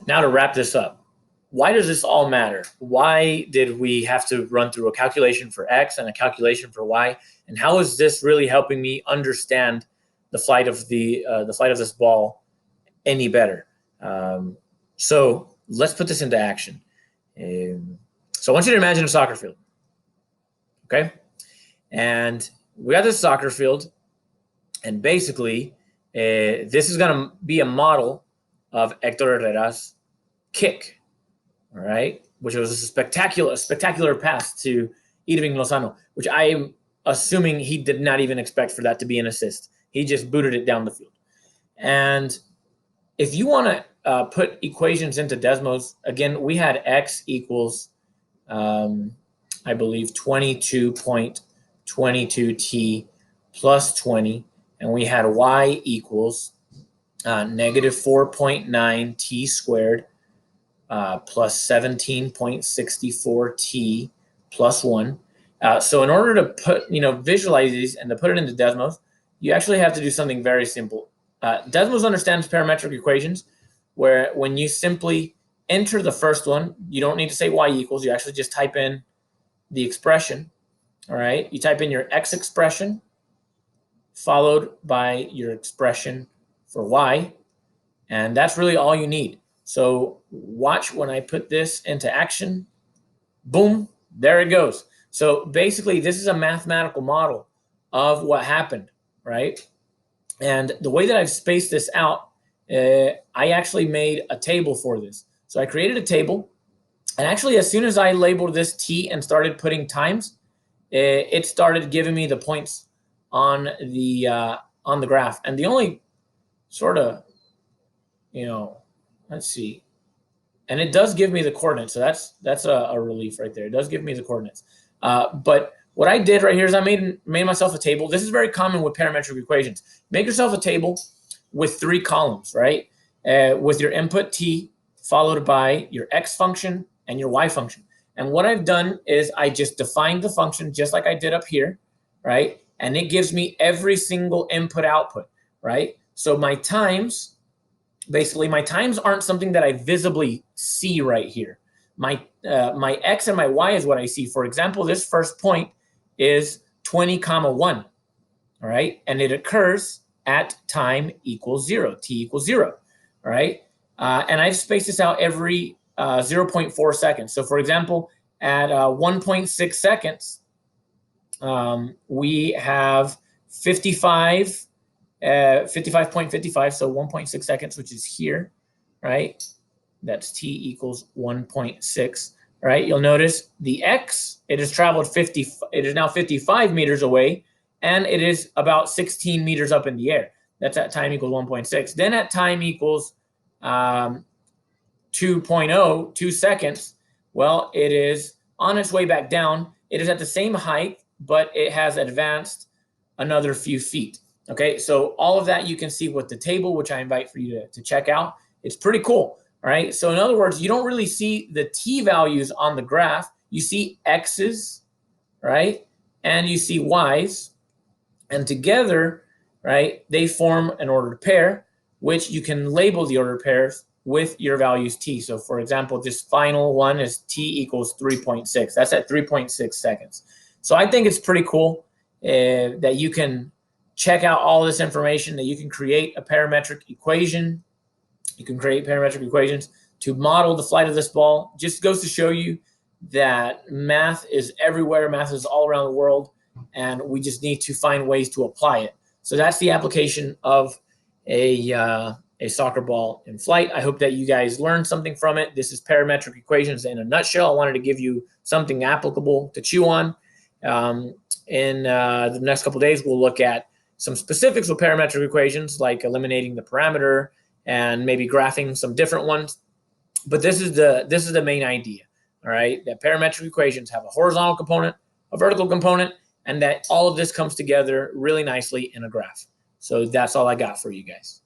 Now to wrap this up, why does this all matter? Why did we have to run through a calculation for X and a calculation for Y? And how is this really helping me understand the flight of this ball any better? So let's put this into action. So I want you to imagine a soccer field, okay? And we got this soccer field, and basically, this is going to be a model of Hector Herrera's kick, all right, which was a spectacular pass to Irving Lozano, which I am assuming he did not even expect for that to be an assist. He just booted it down the field. And if you want to put equations into Desmos, again, we had X equals, I believe, 22.22t plus 20, and we had Y equals negative 4.9t squared plus 17.64t plus 1. So in order to visualize these and to put it into Desmos, you actually have to do something very simple. Desmos understands parametric equations, where when you simply enter the first one, you don't need to say Y equals, you actually just type in the expression, all right? You type in your X expression, followed by your expression for Y, and that's really all you need. So watch when I put this into action. Boom, there it goes. So basically, this is a mathematical model of what happened, right? And the way that I've spaced this out, I actually made a table for this. So I created a table, and actually as soon as I labeled this T and started putting times, it started giving me the points on the graph. And the only sort of, let's see, and it does give me the coordinates. So that's a relief right there. It does give me the coordinates. But what I did right here is I made myself a table. This is very common with parametric equations. Make yourself a table with 3 columns, right? With your input T, followed by your X function and your Y function. And what I've done is I just defined the function just like I did up here, right? And it gives me every single input output, right? So my times, basically my times aren't something that I visibly see right here. My X and my Y is what I see. For example, this first point is 20, 1, all right? And it occurs at time equals 0, T equals 0, all right? And I've spaced this out every 0.4 seconds. So for example, at 1.6 seconds, we have 55.55, so 1.6 seconds, which is here, right? That's T equals 1.6, right? You'll notice the X, it has traveled it is now 55 meters away, and it is about 16 meters up in the air. That's at time equals 1.6. Then at time equals 2.0, 2 seconds, well, it is on its way back down. It is at the same height, but it has advanced another few feet. Okay, so all of that you can see with the table, which I invite for you to check out. It's pretty cool, all right? So in other words, you don't really see the T values on the graph. You see X's, right? And you see Y's. And together, right, they form an ordered pair, which you can label the ordered pairs with your values T. So for example, this final one is T equals 3.6. That's at 3.6 seconds. So I think it's pretty cool that you can check out all this information, that you can create a parametric equation. You can create parametric equations to model the flight of this ball. Just goes to show you that math is everywhere. Math is all around the world, and we just need to find ways to apply it. So that's the application of a soccer ball in flight. I hope that you guys learned something from it. This is parametric equations in a nutshell. I wanted to give you something applicable to chew on. In the next couple of days, we'll look at some specifics with parametric equations, like eliminating the parameter and maybe graphing some different ones. But this is the main idea, all right? That parametric equations have a horizontal component, a vertical component, and that all of this comes together really nicely in a graph. So that's all I got for you guys.